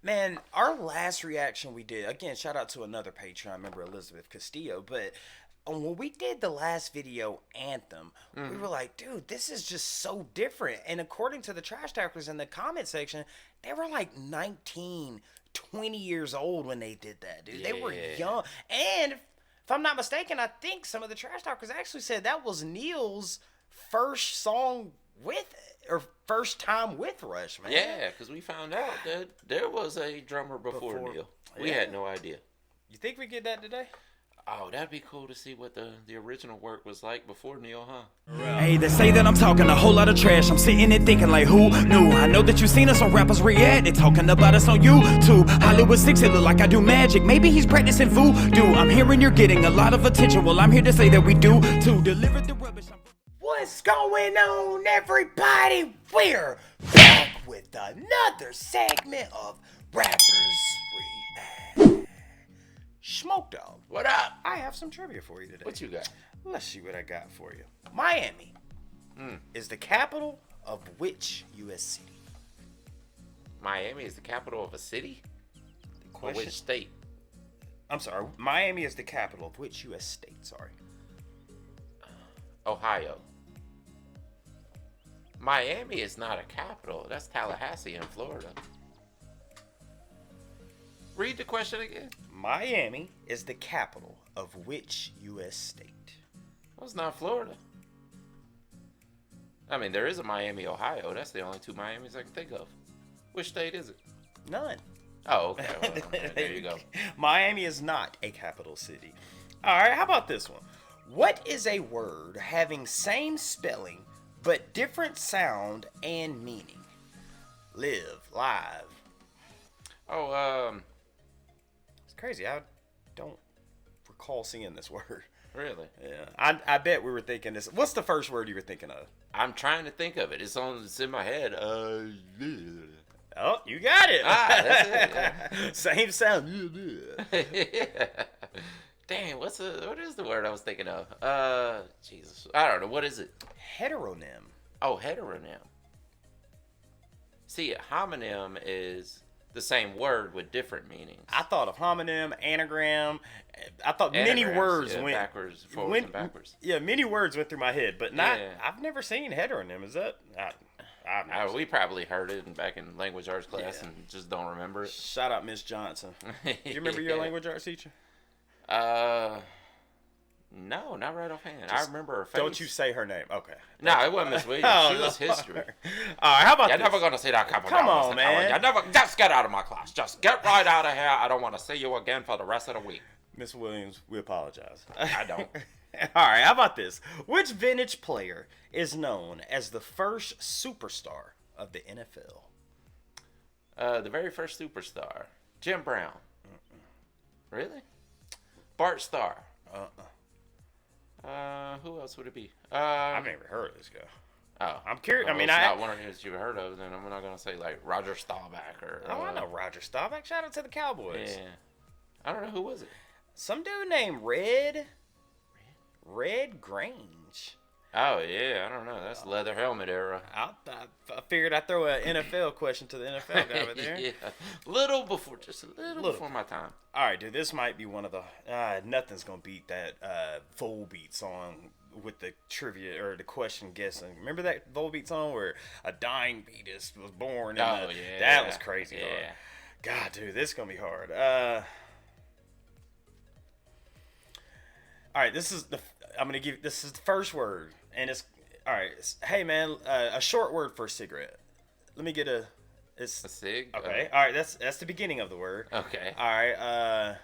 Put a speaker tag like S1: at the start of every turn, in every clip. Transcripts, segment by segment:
S1: Man, our last reaction we did, again, shout out to another Patreon member, Elizabeth Castillo, but when we did the last video, Anthem, we were like, dude, this is just so different. And according to the trash talkers in the comment section, they were like 19, 20 years old when they did that, dude. They were young. And if I'm not mistaken, I think some of the trash talkers actually said that was Neil's first song with or first time with Rush, man.
S2: Yeah, because we found out that there was a drummer before Neil. We had no idea.
S1: You think we get that today?
S2: Oh, that'd be cool to see what the original work was like before Neil, huh?
S3: Hey, they say that I'm talking a whole lot of trash. I'm sitting there thinking like, who knew? I know that you've seen us on rappers react. They talking about us on YouTube. Hollywood 6, it look like I do magic. Maybe he's practicing voodoo. I'm hearing you're getting a lot of attention. Well, I'm here to say that we do to deliver the rubbish.
S1: What's going on, everybody? We're back with another segment of Rappers React. Smoke Dog,
S2: What up?
S1: I have some trivia for you today.
S2: What you got?
S1: Let's see what I got for you. Miami is the capital of which U.S. city?
S2: Miami is the capital of a city? Or which state?
S1: I'm sorry. Miami is the capital of which U.S. state? Sorry.
S2: Ohio. Miami is not a capital. That's Tallahassee in Florida. Read the question again.
S1: Miami is the capital of which U.S. state?
S2: Well, it's not Florida. I mean, there is a Miami, Ohio. That's the only two Miamis I can think of. Which state is it?
S1: None.
S2: Oh, okay. Well, there you go.
S1: Miami is not a capital city. All right, how about this one? What is a word having same spelling but different sound and meaning? Live, live.
S2: Oh,
S1: It's crazy. I don't recall seeing this word.
S2: really?
S1: Yeah, I bet we were thinking this. What's the first word you were thinking of?
S2: I'm trying to think of it. It's in my head.
S1: Oh, you got it.
S2: That's it. Yeah.
S1: Same sound.
S2: Damn, what is the word I was thinking of? Jesus. I don't know. What is it?
S1: Heteronym.
S2: Oh, heteronym. See, a homonym is the same word with different meanings.
S1: I thought of homonym, anagram. I thought many
S2: Anagrams,
S1: words
S2: yeah,
S1: went
S2: backwards, forwards, and backwards.
S1: Yeah, many words went through my head, but not.
S2: Yeah.
S1: I've never seen heteronym. Is that? I've never
S2: We probably heard it back in language arts class and just don't remember it.
S1: Shout out Miss Johnson. Do you remember your language arts teacher?
S2: No, not right offhand. I remember her face.
S1: Don't you say her name? Okay.
S2: No, it wasn't Miss Williams.
S1: Oh,
S2: She was history.
S1: All right, how about
S2: You're
S1: this?
S2: never gonna see that couple.
S1: Come on, man.
S2: You never. Just get out of my class. Just get right out of here. I don't want to see you again for the rest of the week.
S1: Miss Williams, we apologize.
S2: I don't.
S1: All right, how about this? Which vintage player is known as the first superstar of the NFL?
S2: The very first superstar, Jim Brown. Really? Bart Starr. Who else would it be?
S1: I've never heard of this guy.
S2: Oh,
S1: I'm curious.
S2: Well,
S1: I mean,
S2: it's not one of those you've heard of. Then I'm not gonna say like Roger Staubach or.
S1: Oh, I know Roger Staubach. Shout out to the Cowboys.
S2: Yeah. I don't know who was it.
S1: Some dude named Red Grange.
S2: Oh yeah, I don't know. That's leather helmet era.
S1: I figured I'd throw an NFL question to the NFL guy over there.
S2: Yeah, just a little before my time.
S1: All right, dude, this might be one of the nothing's gonna beat that Volbeat song with the trivia or the question guessing. Remember that Volbeat song where a dying fetus was born?
S2: Yeah,
S1: that was crazy.
S2: Yeah.
S1: Hard. God, dude, this is gonna be hard. All right, this is the first word, and it's all right. Hey, man, a short word for a cigarette. Let me get It's
S2: a cig.
S1: okay. All right, that's the beginning of the word.
S2: Okay.
S1: All right.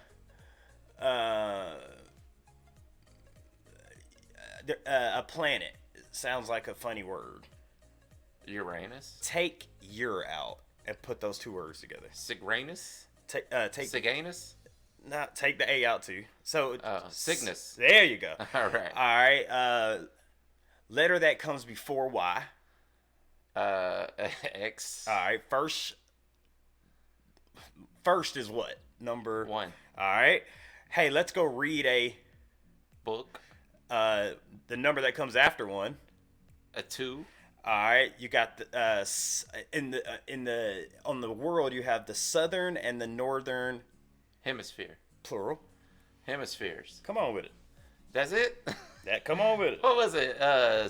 S1: A planet sounds like a funny word.
S2: Uranus.
S1: Take your out and put those two words together.
S2: Cygranus.
S1: Take
S2: Cygnus.
S1: not take the A out too. So
S2: Cygnus.
S1: There you go.
S2: All right.
S1: All right. Letter that comes before Y.
S2: X.
S1: All right. First is what? Number
S2: 1.
S1: All right. Hey, let's go read a
S2: Book.
S1: the number that comes after 1.
S2: A 2.
S1: All right, you got the on the world you have the southern and the northern
S2: Hemisphere.
S1: plural.
S2: Hemispheres.
S1: Come on with it.
S2: That's it?
S1: Come on with it.
S2: What was it?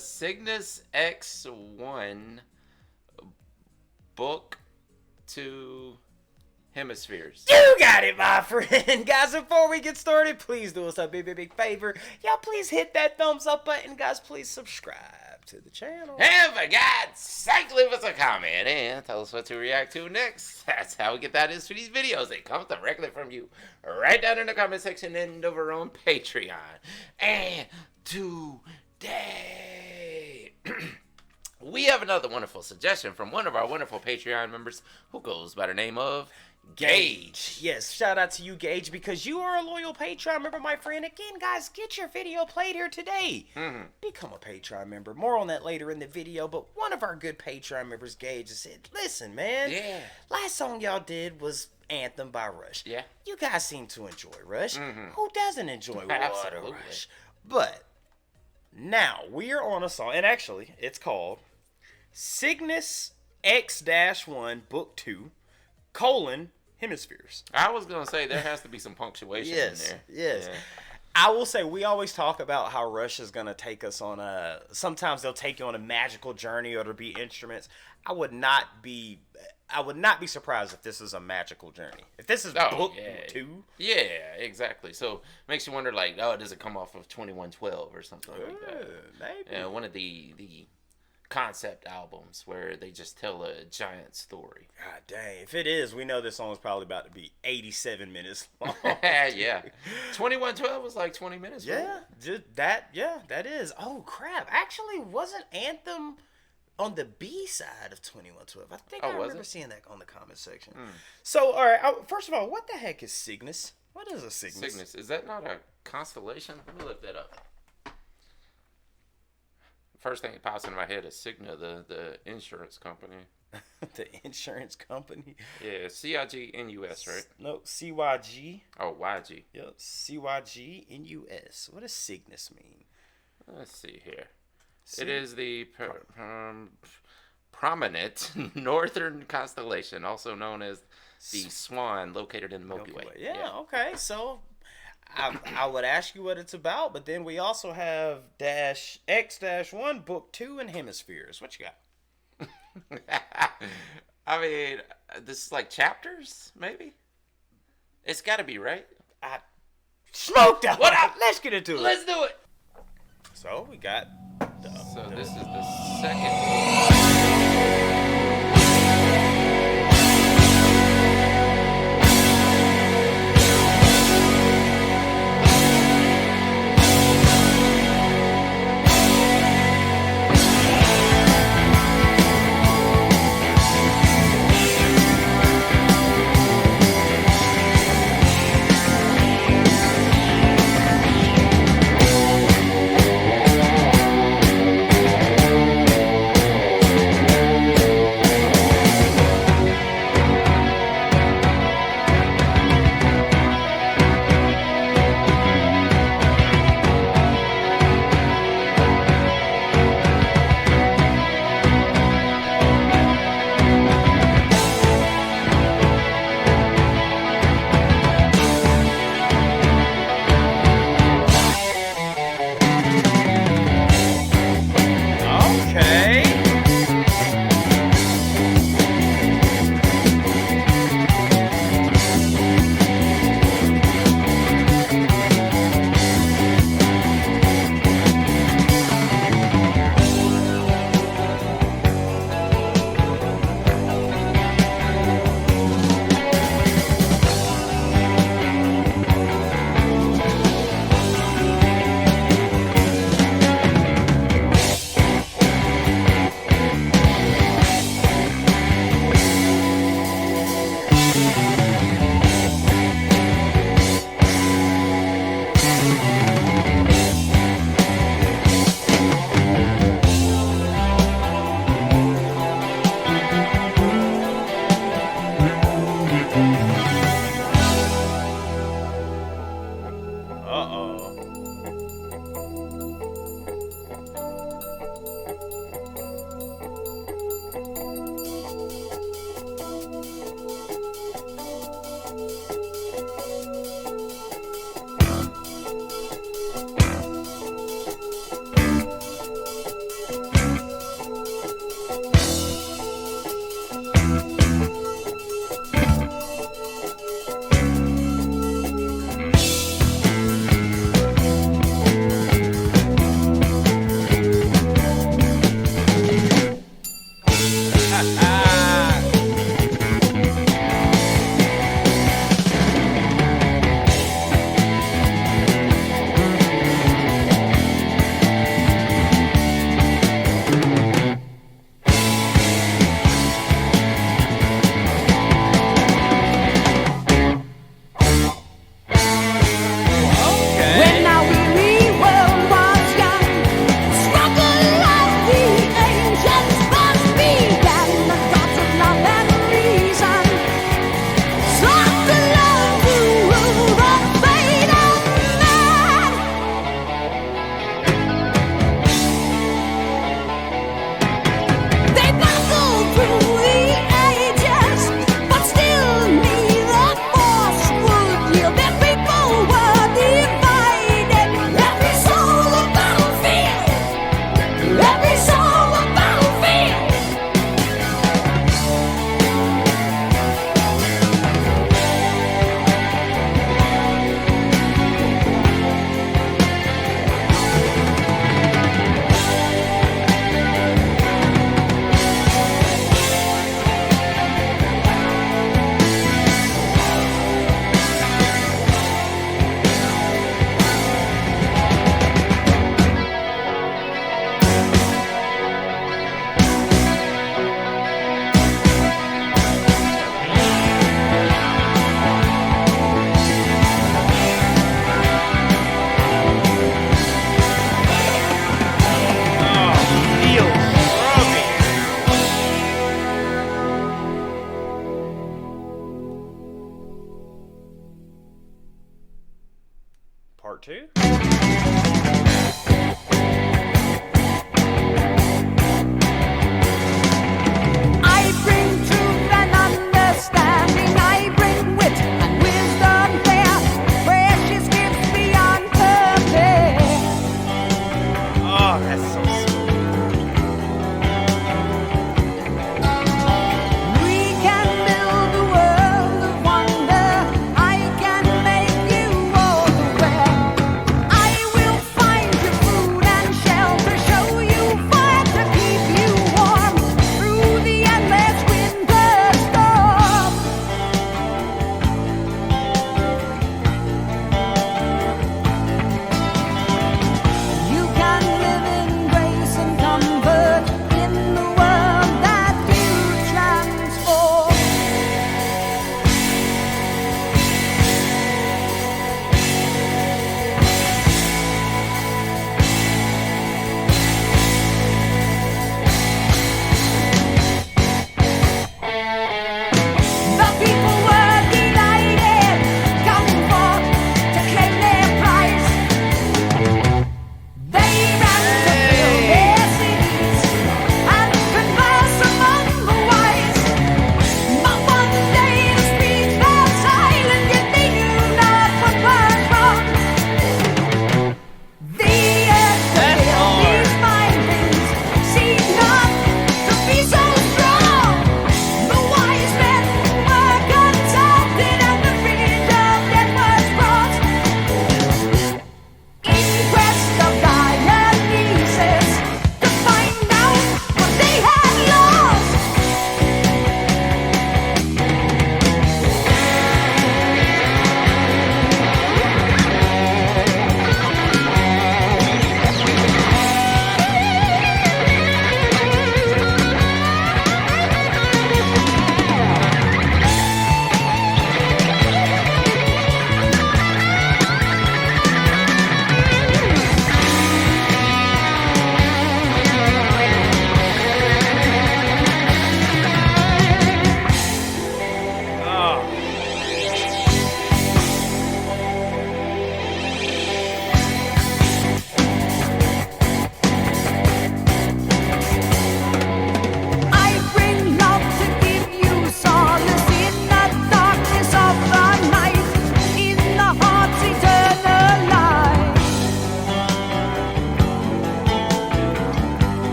S2: Cygnus X-1 Book II Hemispheres.
S1: You got it, my friend. Guys, before we get started, please do us a big favor. Y'all please hit that thumbs up button. Guys, please subscribe to the channel.
S2: And for God's sake, leave us a comment and tell us what to react to next. That's how we get that is for these videos. It comes directly from you right down in the comment section and over on Patreon. And today... we have another wonderful suggestion from one of our wonderful Patreon members who goes by the name of Gage.
S1: Yes, shout out to you, Gage, because you are a loyal Patreon member, my friend. Again, guys, get your video played here today. Become a Patreon member. More on that later in the video, but one of our good Patreon members, Gage, said, listen, man.
S2: Yeah.
S1: Last song y'all did was Anthem by Rush.
S2: Yeah.
S1: You guys seem to enjoy Rush. Who doesn't enjoy Water
S2: Absolutely.
S1: Rush? But now we are on a song, and actually, it's called Cygnus X-1 Book II, Hemispheres.
S2: I was going to say there has to be some punctuation in there.
S1: Yes.
S2: Yeah.
S1: I will say we always talk about how Rush is going to take us on sometimes they'll take you on a magical journey or there'll be instruments. I would not be surprised if this is a magical journey. If this is book 2.
S2: Yeah, exactly. So makes you wonder, like, does it come off of 2112 or something like that?
S1: Maybe.
S2: Yeah, one of the concept albums where they just tell a giant story.
S1: God dang. If it is, we know this song is probably about to be 87 minutes long.
S2: Yeah. 2112 was like 20 minutes.
S1: Yeah, that is. Oh, crap. Actually, wasn't Anthem on the B side of 2112? I think I remember seeing that on the comment section. So, all right. First of all, what the heck is Cygnus? What is a Cygnus?
S2: Cygnus. Is that not a constellation? Let me look that up. First thing that pops into my head is Cigna, the insurance company.
S1: The insurance company?
S2: Yeah, CIGNUS, right?
S1: No, CYG.
S2: Oh, YG.
S1: Yep, CYGNUS. What does Cygnus mean?
S2: Let's see here. It is the prominent northern constellation, also known as the Swan, located in the Milky Way.
S1: Yeah, okay. So I would ask you what it's about, but then we also have X-1 Book II and Hemispheres. What you got?
S2: I mean, this is like chapters, maybe? It's got to be, right?
S1: Smoked out. Let's get into it.
S2: Let's do it.
S1: So we got
S2: So this is the second.
S1: Part 2?
S4: I bring truth and understanding. I bring wit and wisdom there. Precious gifts beyond compare.
S1: Oh, that's so sweet.
S4: We can build a world of wonder. I can make you all aware. I will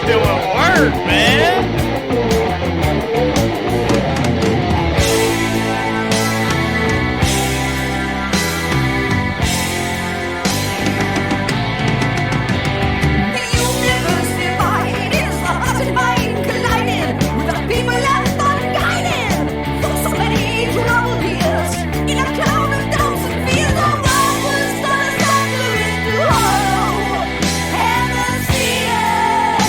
S1: doing work, man.
S4: The universe divide is the heart and mind colliding with the people left unguided for so many troubled years. In a cloud of doubts and fears, the world was done asunder into hollow hemispheres.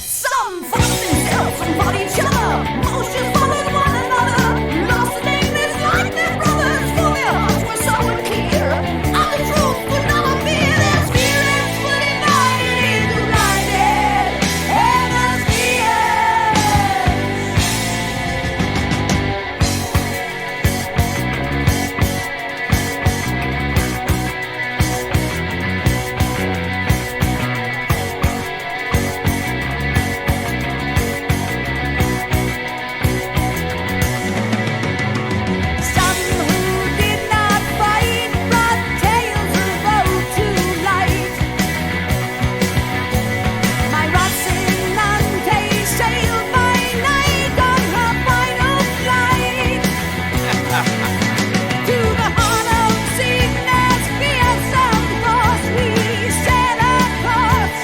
S4: Some fought themselves, some fought each other. Most just followed one another. Lost in aimless like their brothers, for their hearts were so unclear. Of the truth would not appear. Their spirits were divided into blinded hemispheres. Some who did not fight brought tales of woe to light. My Rocinante sailed by night on her final flight to the heart of Cygnus X-1 we set our course.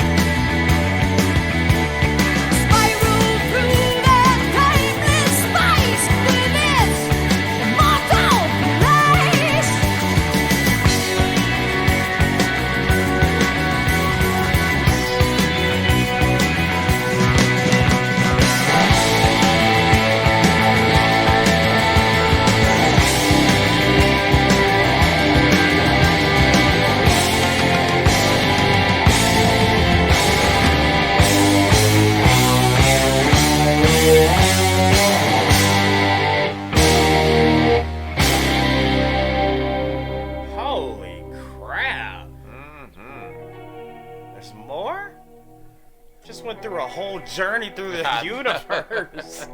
S4: Spiral through the timeless spice with its immortal place.
S1: Holy crap. There's more? Just went through a whole journey through the universe.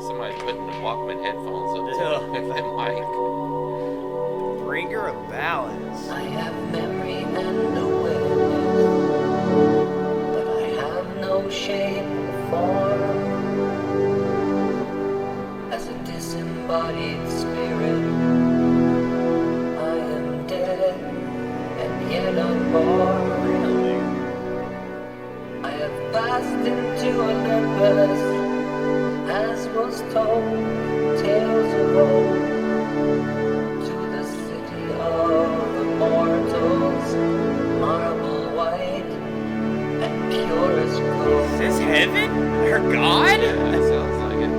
S2: Somebody's putting the Walkman headphones up
S1: Yeah.
S2: to that mic.
S1: Bringer of ballads.
S5: I have memory and awareness, but I have no shape or form. As a disembodied spirit, I am dead and yet unborn. I have passed into Olympus, as was told, tales of old, to the city of immortals, marble white and pure as gold.
S1: Is this heaven? Her god?
S2: Yeah, that sounds like it.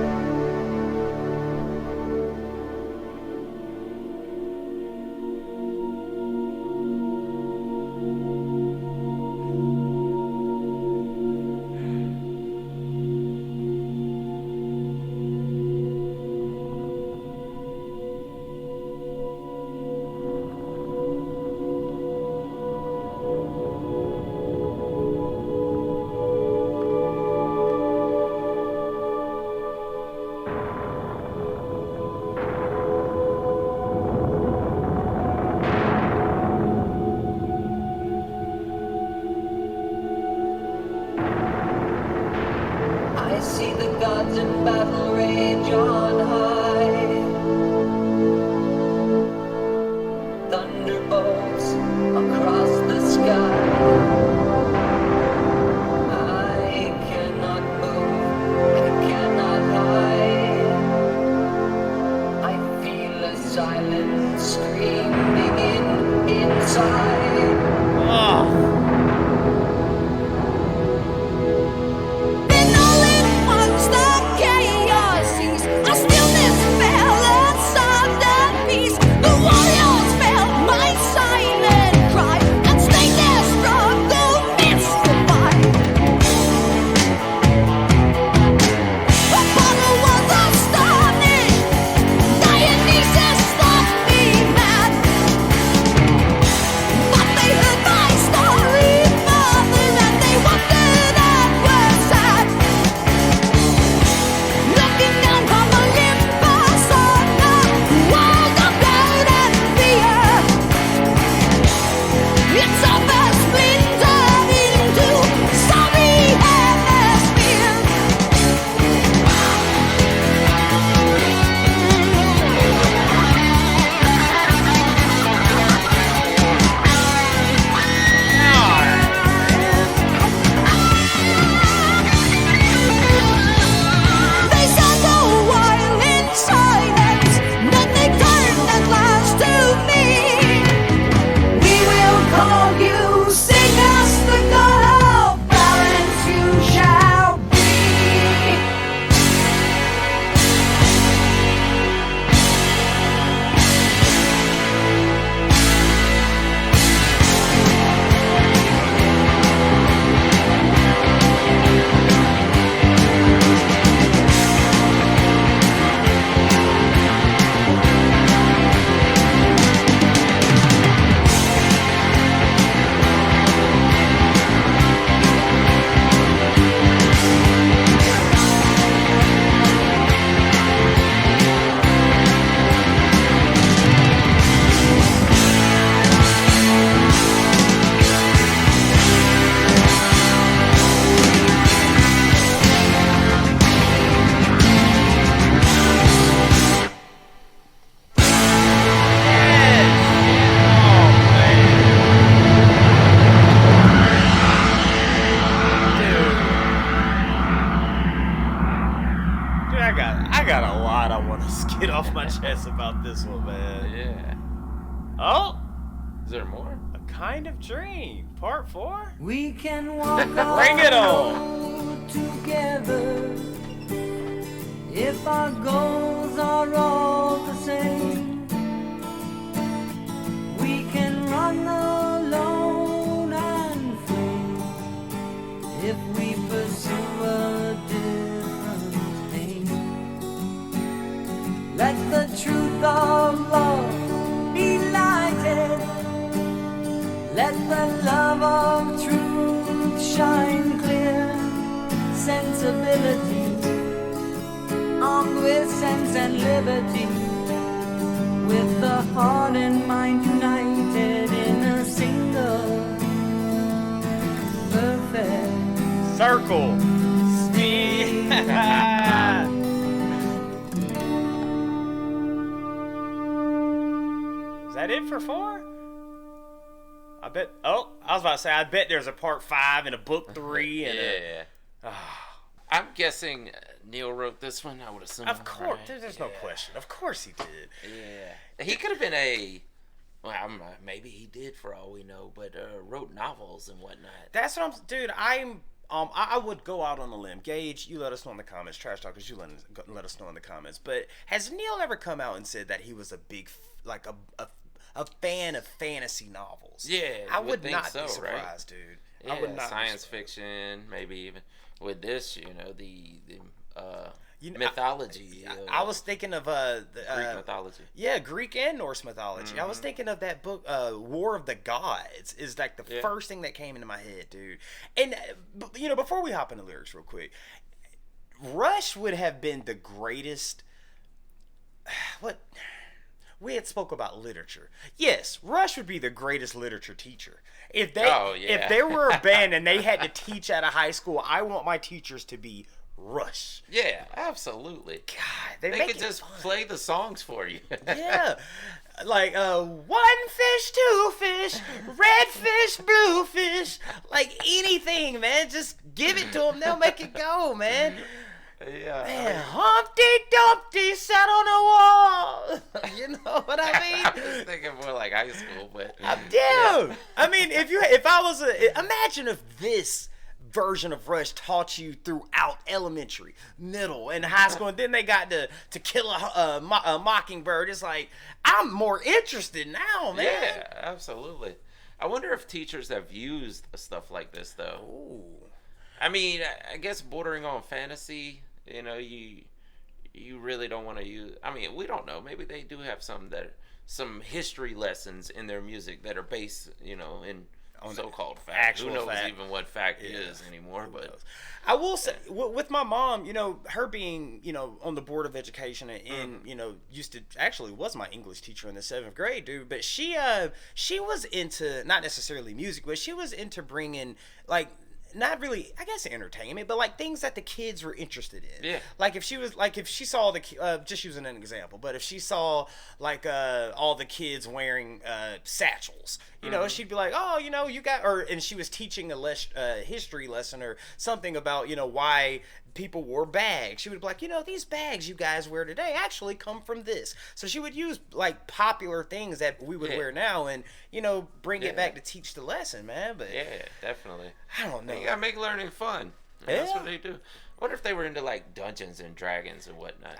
S5: I see the gods in battle rage on high. Thunderbolts across the sky. I cannot move, I cannot hide. I feel a silent screaming inside.
S1: Oh.
S4: Then all at once the chaos ceased. A stillness fell and sobbed at peace. The warriors felt my silent cry and stayed their struggle mystified. Apollo was astonished. Dionysus thought me mad.
S1: this one, man.
S2: Yeah.
S1: Oh,
S2: Is there more?
S1: A Kind of Dream, Part 4.
S5: We can walk
S1: Bring it on.
S5: together if our goals are all the same. We can run alone and free if we pursue a different aim. Let the truth of love be lighted. Let the love of truth shine clear. Sensibility, armed with sense and liberty, with the heart and mind united in a single perfect
S1: Circle. Speed. Is that it for 4? I bet. Oh, I was about to say. I bet there's a Part 5 and a Book 3 and
S2: Yeah. I'm guessing Neil wrote this one. I would assume.
S1: Of course,
S2: right?
S1: there's no question. Of course he did.
S2: Yeah. He could have been a. Well, maybe he did for all we know, but wrote novels and whatnot.
S1: That's what I'm, dude. I would go out on a limb. Gage, you let us know in the comments. Trash talkers, you let us know in the comments. But has Neil ever come out and said that he was a big, like a fan of fantasy novels?
S2: Yeah,
S1: I would
S2: think
S1: not
S2: so,
S1: be surprised,
S2: right?
S1: dude.
S2: Yeah,
S1: I would not.
S2: science fiction, maybe even with this, the mythology.
S1: I was thinking of
S2: Greek mythology.
S1: Yeah, Greek and Norse mythology. I was thinking of that book, War of the Gods, is like the first thing that came into my head, dude. And before we hop into lyrics real quick, Rush would have been the greatest. What? We had spoke about literature. Yes, Rush would be the greatest literature teacher. If there were a band and they had to teach at a high school, I want my teachers to be Rush.
S2: Yeah, absolutely.
S1: God,
S2: They
S1: make
S2: could
S1: it
S2: just
S1: fun.
S2: play the songs for you.
S1: Yeah. Like, 1 fish, 2 fish, red fish, blue fish. Like anything, man. Just give it to them. They'll make it go, man.
S2: Yeah.
S1: Man, Humpty Dumpty sat on a wall. You know what I mean?
S2: I was thinking more like high school, but
S1: Dude, I mean, imagine if this version of Rush taught you throughout elementary, middle, and high school, and then they got to kill a mockingbird. It's like, I'm more interested now, man.
S2: Yeah, absolutely. I wonder if teachers have used stuff like this though.
S1: Ooh.
S2: I mean, I guess bordering on fantasy. You really don't want to use. I mean, we don't know. Maybe they do have some history lessons in their music that are based, in on so-called fact.
S1: Actual
S2: Who knows
S1: fact.
S2: even what fact is anymore? But
S1: I will say, with my mom, her being, on the board of education and, actually was my English teacher in the 7th grade, dude. But she was into, not necessarily music, but she was into bringing, like, not really, I guess, entertainment, but like things that the kids were interested in.
S2: Yeah.
S1: Like if she saw just using an example, but if she saw like all the kids wearing satchels, she'd be like, oh, you got, and she was teaching a history lesson or something about, why people wore bags. She would be like, these bags you guys wear today actually come from this. So she would use like popular things that we would wear now and, bring it back to teach the lesson, man. But
S2: yeah, definitely.
S1: I don't know.
S2: You gotta make learning fun. That's
S1: Yeah.
S2: what they do. I wonder if they were into like Dungeons and Dragons and whatnot.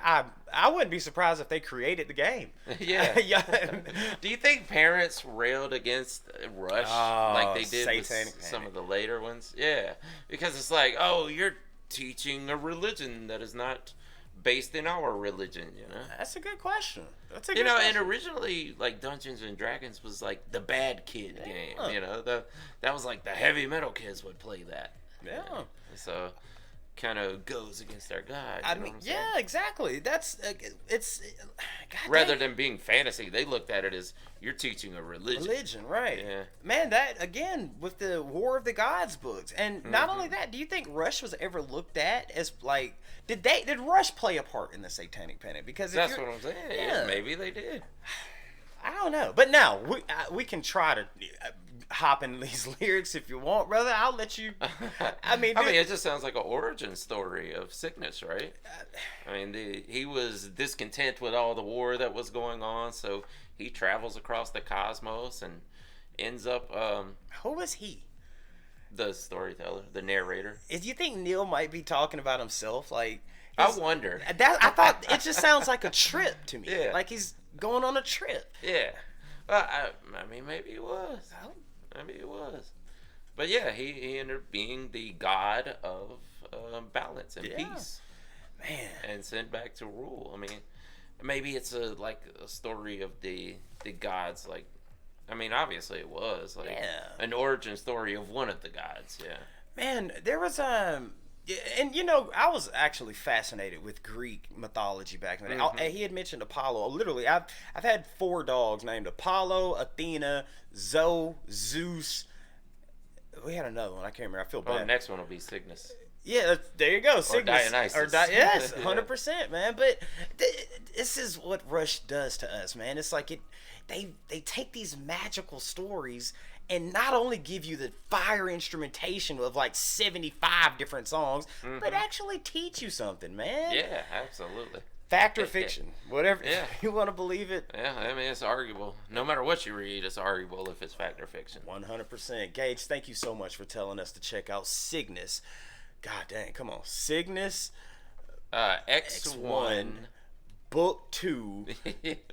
S1: I wouldn't be surprised if they created the game.
S2: Yeah.
S1: Yeah.
S2: Do you think parents railed against Rush like they did with
S1: Satanic
S2: some
S1: Panic.
S2: of the later ones? Yeah, because it's like, oh, you're teaching a religion that is not based in our religion,
S1: That's a good question. That's a
S2: You
S1: good
S2: know,
S1: question.
S2: and originally, like, Dungeons and Dragons was like the bad kid game, that was like the heavy metal kids would play that.
S1: Yeah.
S2: So, kind of goes against our God.
S1: I
S2: you know
S1: mean,
S2: what I'm saying?
S1: yeah, exactly. That's it's God
S2: Rather
S1: dang.
S2: than being fantasy, they looked at it as you're teaching a religion.
S1: Right?
S2: Yeah.
S1: Man, that again with the War of the Gods books, and not
S2: Mm-hmm.
S1: only that, do you think Rush was ever looked at as like did Rush play a part in the Satanic Panic? Because if
S2: That's
S1: you're-
S2: what I'm saying.
S1: Yeah.
S2: Yeah, maybe they did.
S1: I don't know. But now, we can try to hop in these lyrics if you want, brother. I'll let you. I mean,
S2: it just sounds like an origin story of Cygnus, right? I mean, he was discontent with all the war that was going on, so he travels across the cosmos and ends up.
S1: Who is he?
S2: The storyteller, the narrator.
S1: Do you think Neil might be talking about himself? Like,
S2: I wonder.
S1: I thought it just sounds like a trip to me.
S2: Yeah.
S1: Like he's going on a trip.
S2: Yeah. Well, I mean, maybe he was. Maybe he was. But yeah, he ended up being the god of balance and peace.
S1: Man.
S2: And sent back to rule. I mean, maybe it's a story of the gods, like, I mean, obviously it was like an origin story of one of the gods. Yeah.
S1: Man, there was and you know, I was actually fascinated with Greek mythology back in the day. He had mentioned Apollo. Literally, I've had 4 dogs named Apollo, Athena, Zoe, Zeus. We had another one. I can't remember. I feel bad.
S2: Oh, the next one will be Cygnus.
S1: Yeah, there you go. Cygnus.
S2: Or Dionysus.
S1: Yes, 100%, man. But this is what Rush does to us, man. It's like they take these magical stories and not only give you the fire instrumentation of like 75 different songs, but actually teach you something, man.
S2: Yeah, absolutely.
S1: Fact or fiction, whatever you want to believe it.
S2: Yeah, I mean, it's arguable. No matter what you read, it's arguable if it's fact or fiction.
S1: 100%. Gage, thank you so much for telling us to check out Cygnus. God dang, come on. Cygnus
S2: X-1
S1: Book II,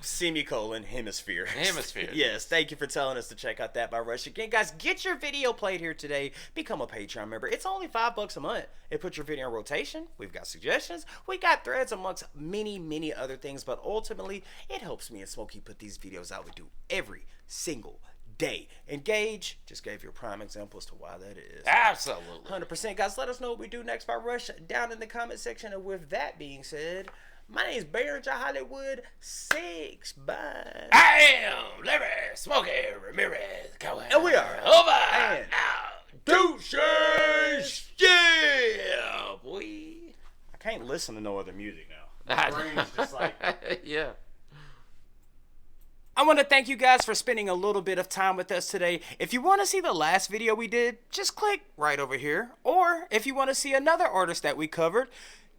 S1: semicolon, Hemispheres.
S2: Hemispheres.
S1: Yes, thank you for telling us to check out that by Rush. Again, guys, get your video played here today. Become a Patreon member. It's only $5 a month. It puts your video in rotation. We've got suggestions. We got threads amongst many, many other things. But ultimately, it helps me and Smokey put these videos out. We do every single day. And Gage just gave you a prime example as to why that is.
S2: Absolutely.
S1: 100%. Guys, let us know what we do next by Rush down in the comment section. And with that being said, my name is Baron J. Hollywood 6. Bye.
S2: I am Larry Smokey Ramirez.
S1: And we are
S2: over
S1: and
S2: out. Deuces. Yeah, boy.
S1: I can't listen to no other music now. My brain's just like...
S2: Yeah.
S1: I want to thank you guys for spending a little bit of time with us today. If you want to see the last video we did, just click right over here. Or if you want to see another artist that we covered,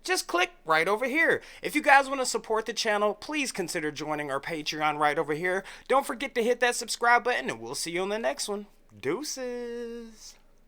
S1: just click right over here. If you guys want to support the channel, please consider joining our Patreon right over here. Don't forget to hit that subscribe button, and we'll see you on the next one. Deuces.